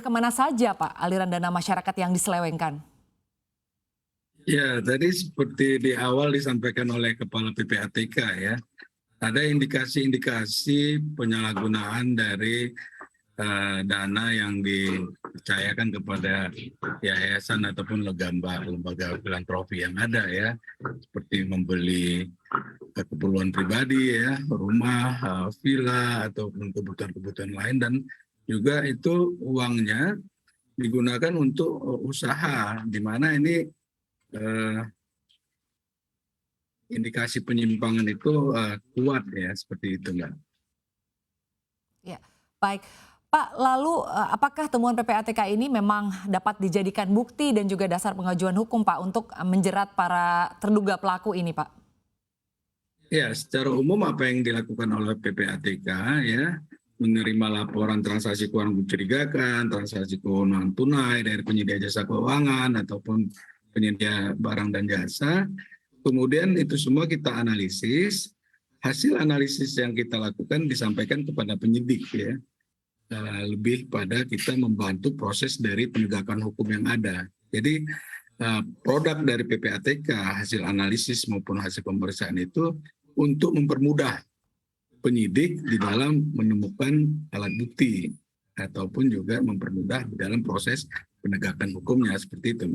kemana saja Pak aliran dana masyarakat yang diselewengkan? Ya, tadi seperti di awal disampaikan oleh Kepala PPATK ya, ada indikasi-indikasi penyalahgunaan dari dana yang dipercayakan kepada yayasan ataupun lembaga filantropi yang ada ya, seperti membeli keperluan pribadi ya, rumah, villa ataupun kebutuhan-kebutuhan lain, dan juga itu uangnya digunakan untuk usaha, di mana ini indikasi penyimpangan itu kuat ya, seperti itu Mbak. Ya, baik. Pak, lalu apakah temuan PPATK ini memang dapat dijadikan bukti dan juga dasar pengajuan hukum Pak untuk menjerat para terduga pelaku ini Pak? Ya, secara umum apa yang dilakukan oleh PPATK ya, menerima laporan transaksi keuangan mencurigakan, transaksi keuangan tunai dari penyedia jasa keuangan ataupun penyedia barang dan jasa. Kemudian itu semua kita analisis, hasil analisis yang kita lakukan disampaikan kepada penyidik ya. Lebih pada kita membantu proses dari penegakan hukum yang ada. Jadi produk dari PPATK, hasil analisis maupun hasil pemeriksaan itu untuk mempermudah penyidik di dalam menemukan alat bukti ataupun juga mempermudah di dalam proses penegakan hukumnya, seperti itu.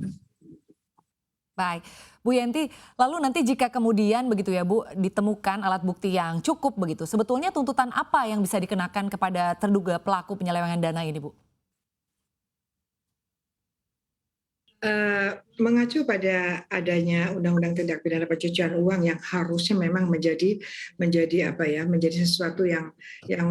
Baik, Bu Yenti, lalu nanti jika kemudian begitu ya Bu, ditemukan alat bukti yang cukup begitu, sebetulnya tuntutan apa yang bisa dikenakan kepada terduga pelaku penyelewengan dana ini Bu? Mengacu pada adanya Undang-Undang Tindak Pidana Pencucian Uang yang harusnya memang menjadi sesuatu yang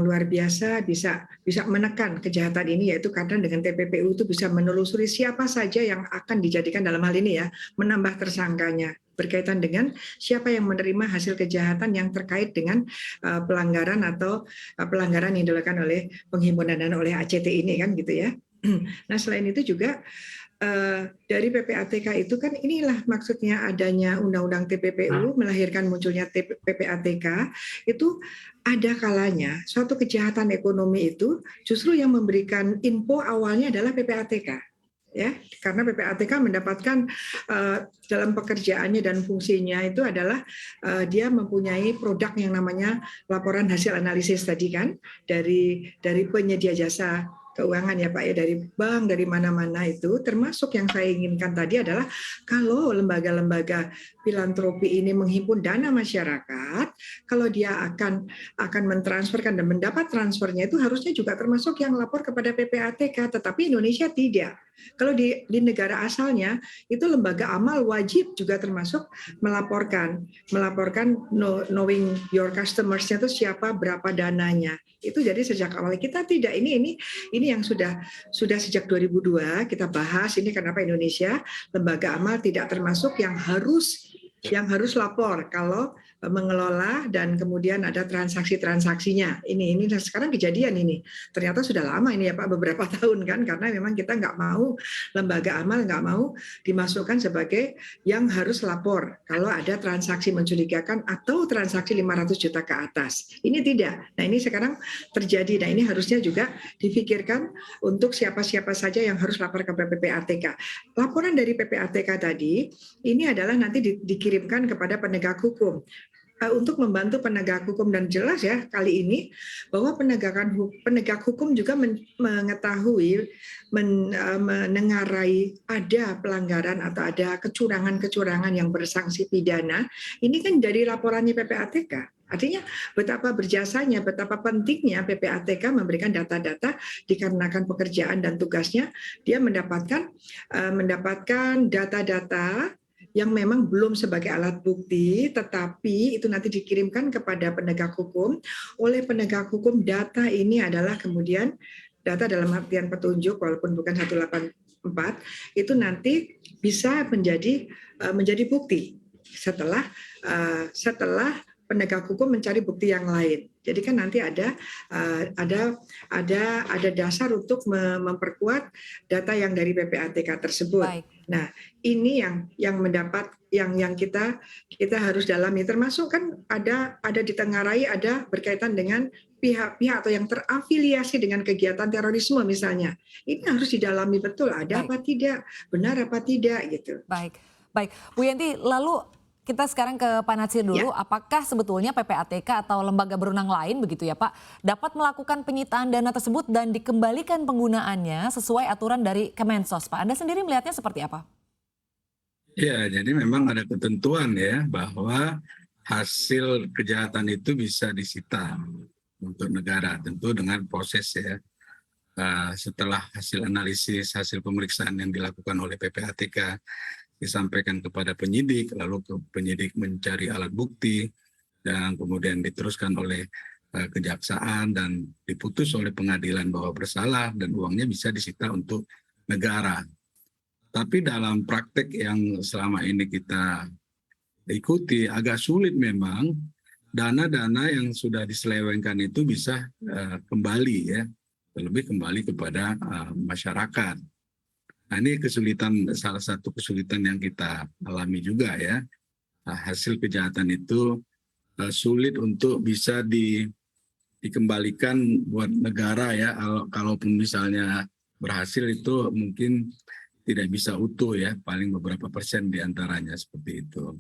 luar biasa, bisa menekan kejahatan ini, yaitu karena dengan TPPU itu bisa menelusuri siapa saja yang akan dijadikan dalam hal ini ya, menambah tersangkanya berkaitan dengan siapa yang menerima hasil kejahatan yang terkait dengan pelanggaran atau pelanggaran yang dilakukan oleh penghimpunan dana oleh ACT ini kan gitu ya. Nah, selain itu juga dari PPATK itu kan inilah maksudnya adanya Undang-Undang TPPU melahirkan munculnya PPATK, itu ada kalanya suatu kejahatan ekonomi itu justru yang memberikan info awalnya adalah PPATK. Ya, karena PPATK mendapatkan dalam pekerjaannya dan fungsinya itu adalah dia mempunyai produk yang namanya laporan hasil analisis tadi kan, dari penyedia jasa keuangan ya Pak ya, dari bank, dari mana-mana itu, termasuk yang saya inginkan tadi adalah kalau lembaga-lembaga filantropi ini menghimpun dana masyarakat, kalau dia akan mentransferkan dan mendapat transfernya itu harusnya juga termasuk yang lapor kepada PPATK, tetapi Indonesia tidak. Kalau di negara asalnya itu lembaga amal wajib juga termasuk melaporkan knowing your customers-nya itu siapa, berapa dananya. Itu jadi sejak awal kita tidak, ini yang sudah sejak 2002 kita bahas ini, kenapa Indonesia lembaga amal tidak termasuk yang harus lapor kalau mengelola dan kemudian ada transaksinya. Ini sekarang kejadian ini. Ternyata sudah lama ini ya Pak, beberapa tahun kan, karena memang kita nggak mau, lembaga amal nggak mau dimasukkan sebagai yang harus lapor kalau ada transaksi mencurigakan atau transaksi 500 juta ke atas. Ini tidak. Nah, ini sekarang terjadi. Nah, ini harusnya juga difikirkan untuk siapa-siapa saja yang harus lapor ke PPATK. Laporan dari PPATK tadi ini adalah nanti dikirimkan kepada penegak hukum untuk membantu penegak hukum, dan jelas ya kali ini bahwa penegak hukum juga mengetahui, menengarai ada pelanggaran atau ada kecurangan yang bersanksi pidana. Ini kan dari laporannya PPATK. Artinya betapa berjasanya, betapa pentingnya PPATK memberikan data-data, dikarenakan pekerjaan dan tugasnya dia mendapatkan data-data yang memang belum sebagai alat bukti, tetapi itu nanti dikirimkan kepada penegak hukum. Oleh penegak hukum, data ini adalah kemudian data dalam artian petunjuk, walaupun bukan 184, itu nanti bisa menjadi bukti setelah penegak hukum mencari bukti yang lain. Jadi kan nanti ada dasar untuk memperkuat data yang dari PPATK tersebut. Baik. Nah, ini yang mendapat yang kita harus dalami, termasuk kan ada ditengarai, ada berkaitan dengan pihak-pihak atau yang terafiliasi dengan kegiatan terorisme misalnya. Ini harus didalami betul, ada Baik. apa tidak, benar apa tidak gitu. Baik, baik. Bu Yenti, lalu kita sekarang ke Pak Natsir Ya. dulu. Apakah sebetulnya PPATK atau lembaga berwenang lain begitu ya Pak, dapat melakukan penyitaan dana tersebut dan dikembalikan penggunaannya sesuai aturan dari Kemensos Pak? Anda sendiri melihatnya seperti apa? Ya, jadi memang ada ketentuan ya bahwa hasil kejahatan itu bisa disita untuk negara, tentu dengan proses ya. Setelah hasil analisis, hasil pemeriksaan yang dilakukan oleh PPATK disampaikan kepada penyidik, lalu penyidik mencari alat bukti, dan kemudian diteruskan oleh kejaksaan dan diputus oleh pengadilan bahwa bersalah dan uangnya bisa disita untuk negara. Tapi dalam praktek yang selama ini kita ikuti agak sulit memang dana-dana yang sudah diselewengkan itu bisa kembali ya, lebih kembali kepada masyarakat. Nah, ini kesulitan, salah satu kesulitan yang kita alami juga ya. Hasil kejahatan itu sulit untuk bisa dikembalikan buat negara ya. Kalaupun misalnya berhasil itu mungkin tidak bisa utuh ya, paling beberapa persen diantaranya seperti itu.